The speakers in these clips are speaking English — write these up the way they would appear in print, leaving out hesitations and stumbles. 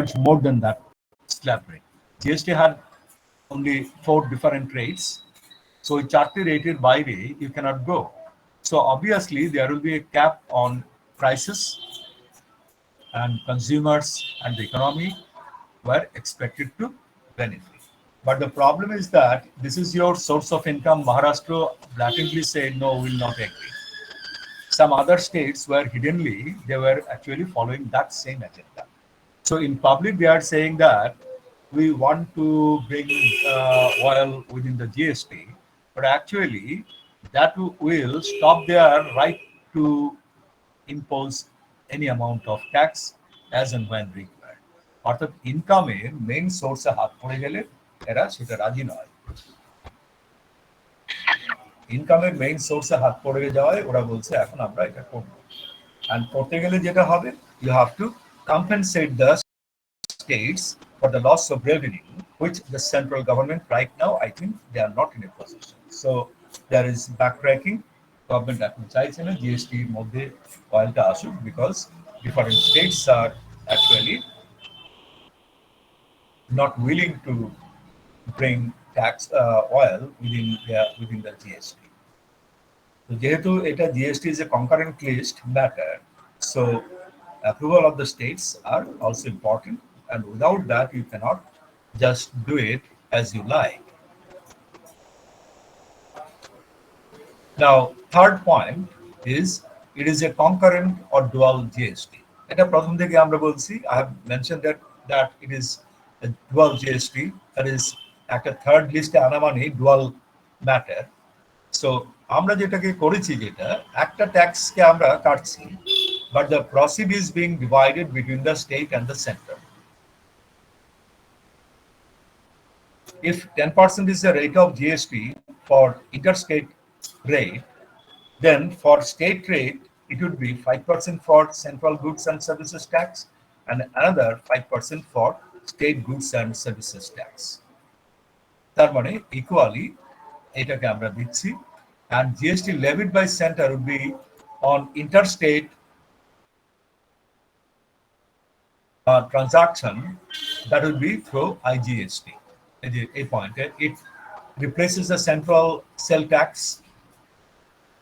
much more than that slab rate. GST had only 4 different rates. So charti rated by day, you cannot go. So obviously there will be a cap on prices, and consumers and the economy were expected to benefit. But the problem is that this is your source of income. Maharashtra blatantly said, no, we will not agree. Some other states were hiddenly, they were actually following that same agenda. So in public, they are saying that we want to bring oil within the GST, but actually that will stop their right to impose any amount of tax as and when required. অর্থাৎ ইনকামের main সোর্সে হাত পড়ে গেলে এরা সেটা রাজি নয়। ইনকামের মেইন সোর্সে হাত পড়ে যাওয়ায় ওরা বলছে এখন আমরা এটা করব। And করতে গেলে যেটা হবে, you have to compensate the states for the loss of revenue, which the central government right now, I think they are not in a position. So there is backtracking. Government এখন চাইছে না GST এর মধ্যে oilটা আসুক, because different states are actually not willing to bring tax oil within the GST. So যেহেতু এটা GST is a concurrent list matter, so approval of the states are also important, and without that you cannot just do it as you like. Now, third point is it is a concurrent or dual GST. এটা প্রথম থেকে আমরা বলছি, I have mentioned that it is a dual GST, that is একটা third লিস্টে আনা মানে dual matter. So আমরা যেটাকে করেছি, যেটা একটা ট্যাক্সকে আমরা কাটছি, but the proceed is being divided between the state and the center. If 10% is the rate of GST for interstate rate, then for state rate it would be 5% for central goods and services tax and another 5% for state goods and services tax. তার মানে equally এটাকে আমরা দিচ্ছি, and GST levied by center would be on interstate transaction, that would be through IGST. A point, it replaces the central sale tax,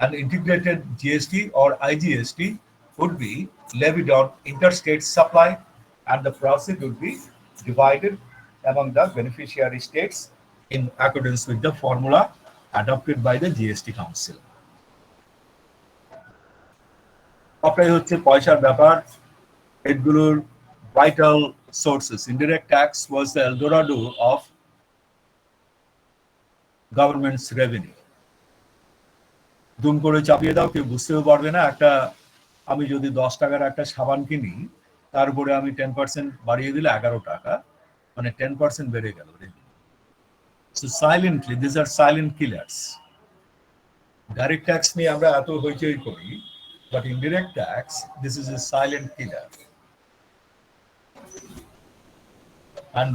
and integrated GST or IGST would be levied on interstate supply, and the profit would be divided among the beneficiary states in accordance with the formula adopted by the GST Council. আপনাই হচ্ছে পয়সার ব্যাপার, এগুলোর vital sources. Indirect tax was the El Dorado of government's revenue. দুম করে চাপিয়ে দাও, কেউ বুঝতেও পারবে না। একটা আমি যদি 10 টাকার একটা সাবান কিনি, তারপরে আমি 10% বাড়িয়ে দিলে 11 টাকা, মানে 10% বেড়ে গেল। So silently, these are silent killers. Direct tax নিয়ে আমরা এত হইচই করি, but indirect tax, this is a silent killer. And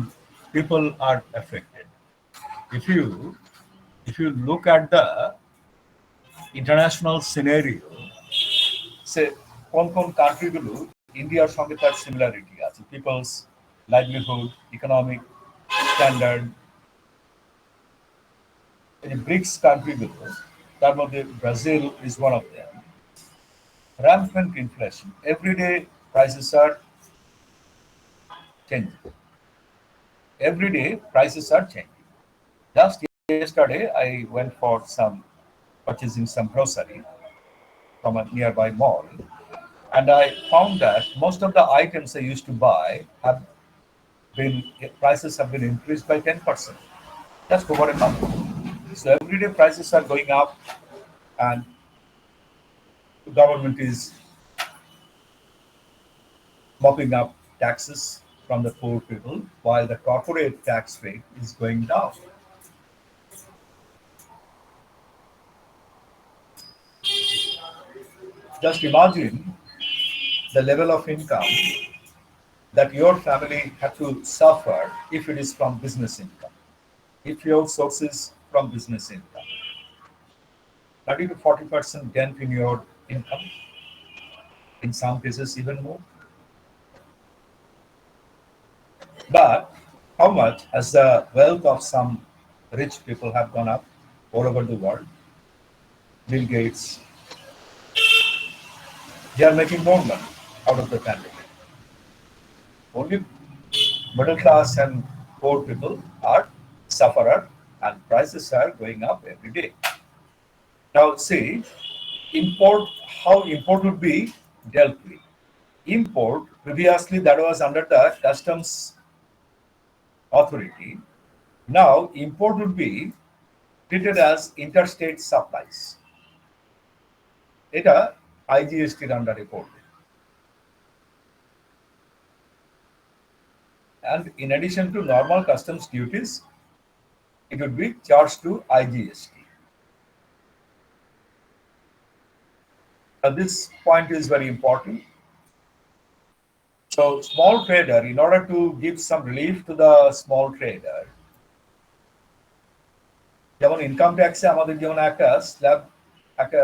people are affected. If you look at the international scenario, say কোন country গুলো ইন্ডিয়ার সঙ্গে তার সিমিলারিটি আছে, people's livelihood, economic standard, এই ব্রিক্স কান্ট্রি গুলো, তার মধ্যে Brazil is one of them. Rampant inflation, everyday prices are changing. Every day prices are changing. Just yesterday I went for purchasing some grocery from a nearby mall, and I found that most of the items I used to buy prices have been increased by 10%. Just over a month. So everyday prices are going up, and the government is mopping up taxes from the poor people while the corporate tax rate is going down. Just imagine the level of income that your family had to suffer if it is from business income. If your source is from business income, 30 to 40% dent in your income, in some cases even more. But how much has the wealth of some rich people have gone up all over the world? Bill Gates, they are making more money out of the pandemic. Only middle class and poor people are sufferer, and prices are going up every day. Now see, import, how import would be dealt with. Import, previously that was under the customs authority. Now import would be treated as interstate supplies. এটা আইজিএসটির আন্ডারে পড়বে। And in addition to normal customs duties, it would be charged to IGST. Now this point is very important. So small trader, in order to give some relief to the small trader, যেমন income ট্যাক্সে আমাদের যেমন একটা slab, একটা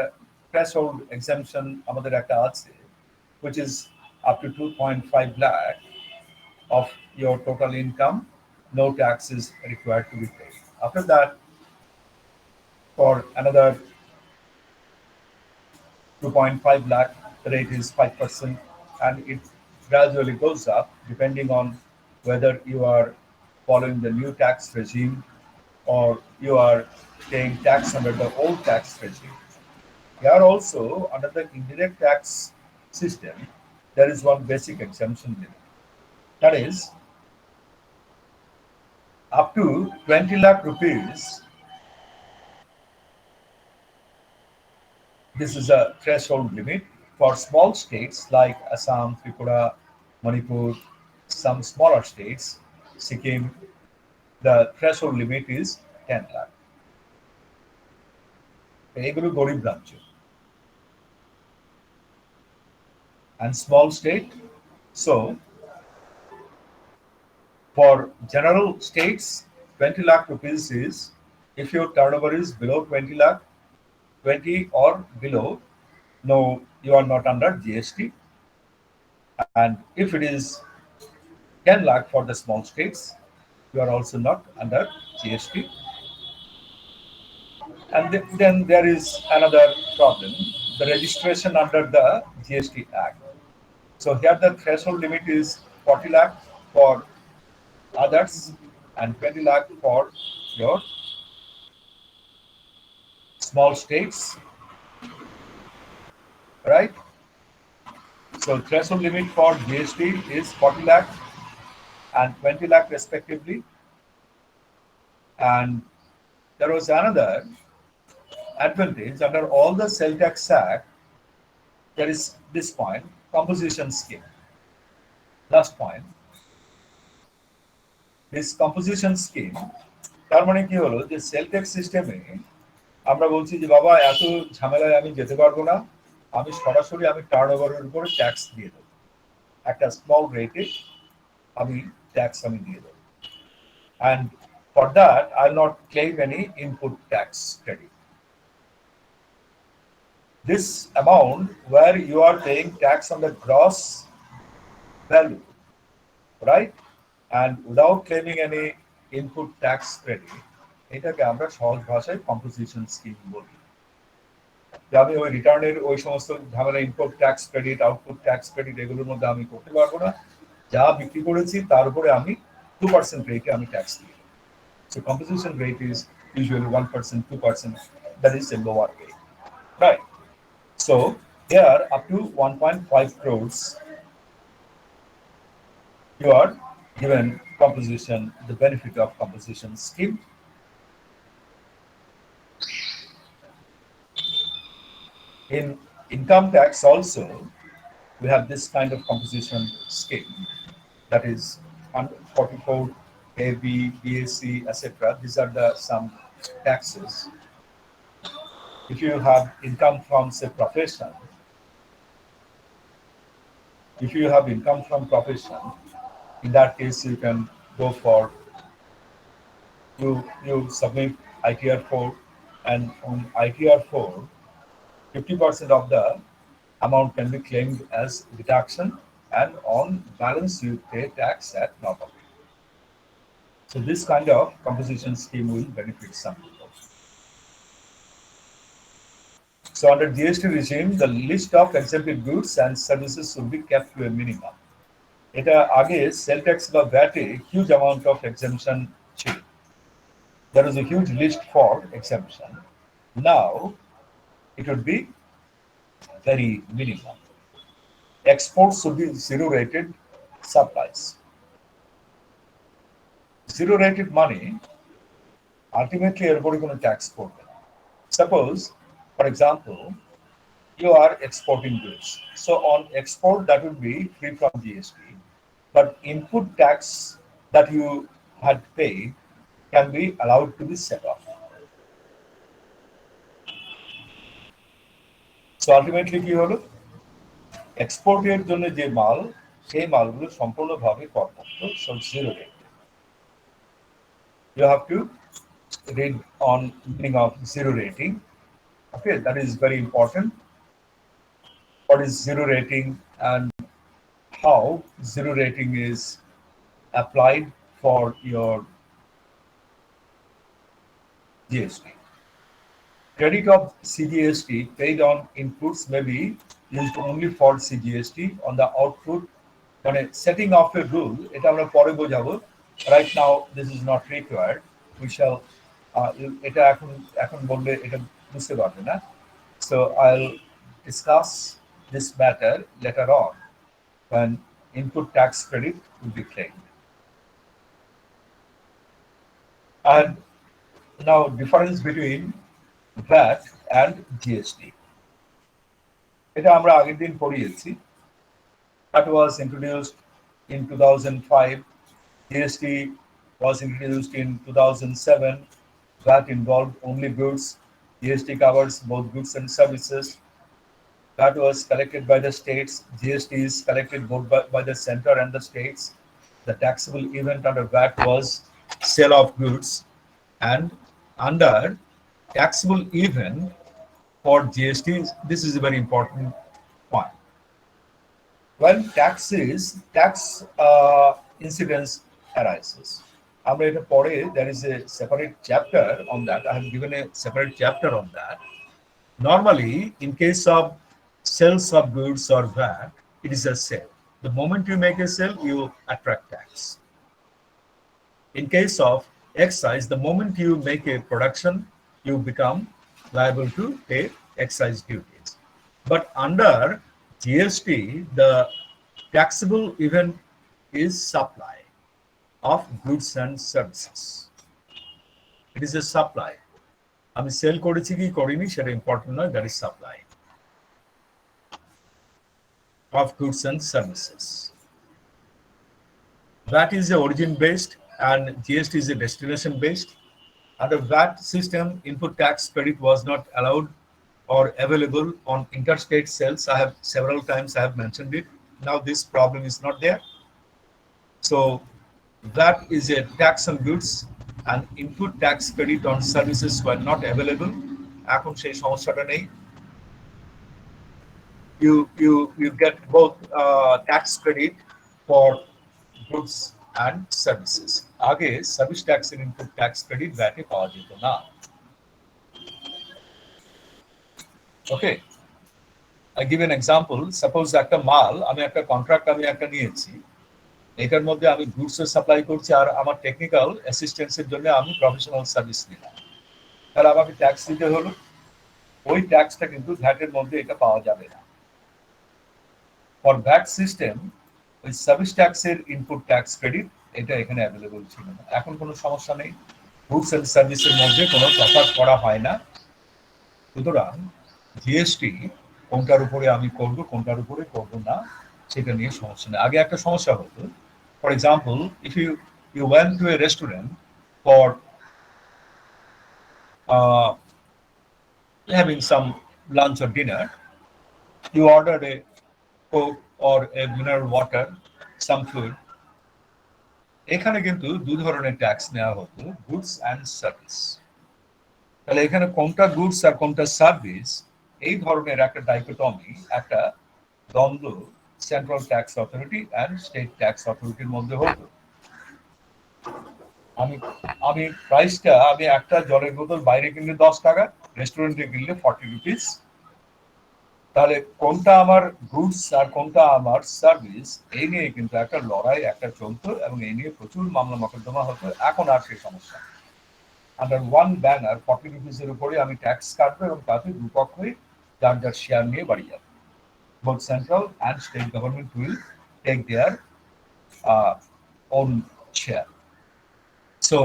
threshold exemption আমাদের একটা আছে, which is up to 2.5 lakh of your total income, no tax is required to be paid. After that, for another 2.5 lakh, the rate is 5%, and it gradually goes up depending on whether you are following the new tax regime or you are paying tax under the old tax regime. Here also, under the indirect tax system, there is one basic exemption limit. That is, up to 20 lakh rupees, this is a threshold limit for small states like Assam, Tripura, Manipur, some smaller states, Sikkim, the threshold limit is 10 lakh. এগুলো গরিব রাজ্য and small state. So for general states, 20 lakh rupees is, if your turnover is below 20 lakh, 20 or below, no, you are not under GST. And if it is 10 lakh for the small states, you are also not under GST. And then there is another problem, the registration under the GST Act. So here the threshold limit is 40 lakh for others and 20 lakh for your small states, right? So threshold limit for GST is 40 lakh and 20 lakh respectively. And there was another advantage under all the Sale Tax Act. There is this point, composition scheme. Last point, this composition scheme, তার মানে কি হলো যে sell tax সিস্টেমে আমরা বলছি যে বাবা এত ঝামেলায় আমি যেতে পারবো না, আমি সরাসরি আমি টার্নওভারের উপরে ট্যাক্স দিয়ে দেবো, একটা স্মল রেটে আমি ট্যাক্স আমি দিয়ে দেবো, and for that I'll not claim any input tax credit. This amount where you are paying tax on the gross value, right, and without claiming any input tax credit, এটাকে আমরা সহজ ভাষায় composition scheme বলি। যে আমি ওই রিটার্নের ওই সমস্ত ঝামেলা input tax credit, output tax credit এগুলোর মধ্যে আমি করতে পারবো না, যা বিক্রি করেছি তার উপরে আমি 2% রেটে আমি ট্যাক্স দিই। So composition rate is usually 1%, 2%. That is a lower rate, right? So here up to 1.5 crores, you are given composition, the benefit of composition scheme. In income tax also, we have this kind of composition scheme, that is 144, AB, BAC, etc. These are the some taxes. If you have income from, say, profession, if you have income from profession, in that case you can go for, you submit ITR 4, and on ITR 4, 50% of the amount can be claimed as deduction, and on balance you pay tax at normal. So this kind of composition scheme will benefit some people. So under GST regime, the list of exempted goods and services should be kept to a minimum. এটা আগে sell tax বা ভ্যাটে huge amount of exemption ছিল। There is a huge list for exemption. Now it would be very minimum. Exports should be zero rated supplies. Zero rated money ultimately everybody going to tax for them. Suppose, for example, you are exporting goods. So on export, that will be free from GST. But input tax that you had paid can be allowed to be set off. So ultimately, কি হলো? এক্সপোর্টের জন্য যে মাল, সেই মালগুলো সম্পূর্ণভাবে করমুক্ত, so zero rate. You have to read on meaning of zero rating. Okay, that is very important. What is zero rating and how zero rating is applied for your GST. Credit of CGST paid on inputs may be used only for CGST on the output. মানে setting off a rule, এটা আমরা পরে বোঝাবো. Right now, this is not required. We shall, এটা এখন বললে এটা বুঝতে পারবে না. So I'll discuss this matter later on when input tax credit will be claimed. And now difference between VAT and GST. এটা আমরা আগের দিন পড়িয়েছি. That was introduced in 2005. GST was introduced in 2007. VAT involved only goods. GST covers both goods and services. VAT was collected by the states. GST is collected both by the center and the states. The taxable event under VAT was sale of goods, and under taxable event for GST, this is a very important point. When tax incidence arises, there is a separate chapter on that. I have given a separate chapter on that. Normally, in case of sales of goods or VAT, it is a sale. The moment you make a sale, you attract tax. In case of excise, the moment you make a production, you become liable to pay excise duties. But under GST, the taxable event is supply of goods and services. It is a supply. আমি sell করেছি কি করিনি সেটা important নয়, that is supply of goods and services. VAT is the origin based and GST is a destination based. Under VAT system, input tax credit was not allowed or available on interstate sales. I have several times I have mentioned it. Now this problem is not there. So VAT is a tax on goods and input tax credit on services were not available. এখন সেই সমস্যাটা নেই. You get both tax credit for goods and services. আগে service ট্যাক্সের input tax credit ভ্যাটে পাওয়া যেত না। ওকে, I give an example. Suppose একটা মাল আমি একটা কন্ট্রাক্ট আমি একটা নিয়েছি, এটার মধ্যে আমি গুডস সাপ্লাই করছি আর আমার টেকনিক্যাল অ্যাসিস্ট্যান্সের জন্য আমি প্রফেশনাল সার্ভিস নিলাম, তাহলে আমাকে ট্যাক্স দিতে হলো। ওই ট্যাক্সটা কিন্তু ভ্যাটের মধ্যে এটা পাওয়া যাবে না। ফর ভ্যাট সিস্টেম ওই সার্ভিস ট্যাক্সের ইনপুট ট্যাক্স ক্রেডিট এটা এখানে অ্যাভেলেবল ছিল না। এখন কোনো সমস্যা নেই, গুডস এন্ড সার্ভিসের মধ্যে কোনো তফাৎ করা হয় না। সুতরাং জিএসটি কোনটার উপরে আমি করব কোনটার উপরে করব না সেটা নিয়ে সমস্যা নেই। আগে একটা সমস্যা হতো, for example if you went to a restaurant for having some lunch or dinner, you ordered a Coke or a mineral water, some food. এখানে কিন্তু দু ধরনের ট্যাক্স নেওয়া হতো, গুডস অ্যান্ড সার্ভিস। তাহলে এখানে কোনটা গুডস আর কোনটা সার্ভিস, এই ধরনের একটা ডাইকোটমি, একটা দ্বন্দ্ব central tax authority and state tax অথরিটির মধ্যে হতো। আমি আমি প্রাইসটা আমি একটা জলের বোতল বাইরে কিনলে 10 টাকা, রেস্টুরেন্টে কিনলে 40 রুপিস। তাহলে কোনটা আমার গুডস আর কোনটা আমার সার্ভিস, এই নিয়ে কিন্তু একটা লড়াই একটা চলতো এবং এই নিয়ে প্রচুর মামলা মকদ্দমা হতো। এখন আর সেই সমস্যা, আন্ডার ওয়ান ব্যানার 40 রুপিসের উপরে আমি ট্যাক্স কাটবো এবং তাতে দুপক্ষই যার যার শেয়ার নিয়ে বাড়ি যাবে। Both central and state government will take their own share. So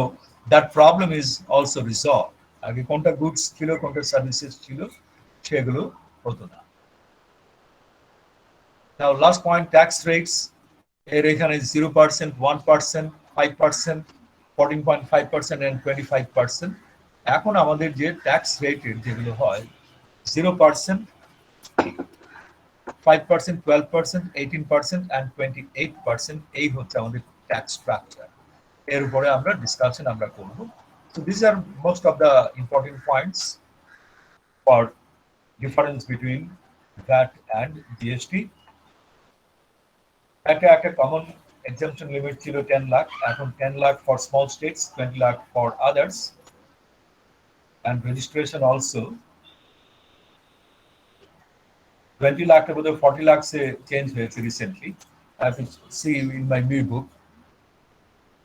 that problem is also resolved. আগে কোনটা গুডস ছিল কোনটা সার্ভিসেস ছিল সেগুলো হতো না। Now last point, tax rates. এর এখানে 0%, 1%, 5%, 14.5% and 25%। এখন আমাদের যে ট্যাক্স রেটের যেগুলো হয় 0%, 5%, 12%, 18% and 28%, এই হচ্ছে আমাদের ট্যাক্স স্ট্রাকচার। এর উপরে আমরা ডিসকাশন আমরা করব। So these are most of the important points for difference between VAT and GST. একটা কমন exemption limit ছিল 10 লাখ, এখন 10 lakh for small states, 20 lakh for others, and registration also 20 lakh to 40 lakhs se change হয়েছে recently. I have to see in my new book.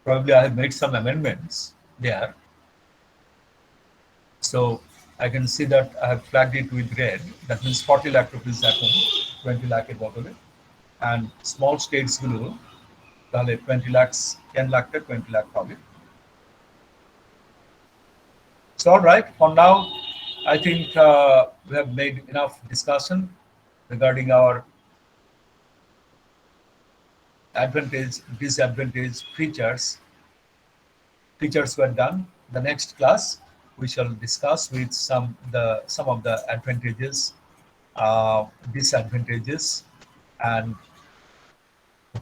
Probably I have made some amendments there. So I can see that I have flagged it with red. That means 40 lakh rupees এখন 20 lakh এর বদলে, and small states গুলো তাহলে 20 lakhs, 10 lakh টা 20 lakh পাবে। So all right, for now I think we have made enough discussion regarding our advantage, disadvantage, features were done. The next class we shall discuss with some of the advantages, disadvantages, and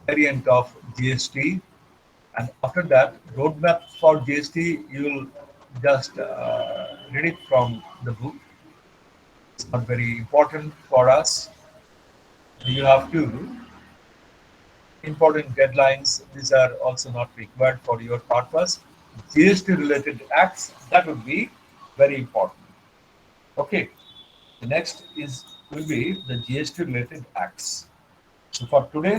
variant of GST. And after that, roadmap for GST, you will just read it from the book. It's not very important for us. You have to important deadlines. These are also not required for your purpose. GST related acts, that would be very important. Okay. The next will be the GST related acts. So for today,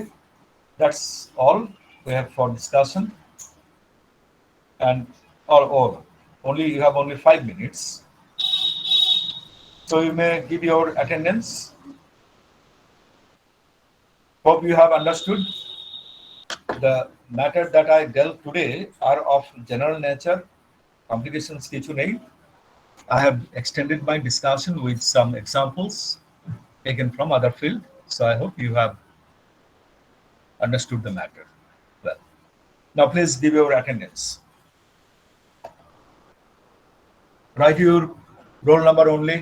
that's all we have for discussion. And or only you have only 5 minutes. So you may give your attendance. Hope you have understood. The matter that I dealt today are of general nature. Complications kichu nei. I have extended my discussion with some examples taken from other field. So I hope you have understood the matter well. Now please give your attendance. Write your roll number only.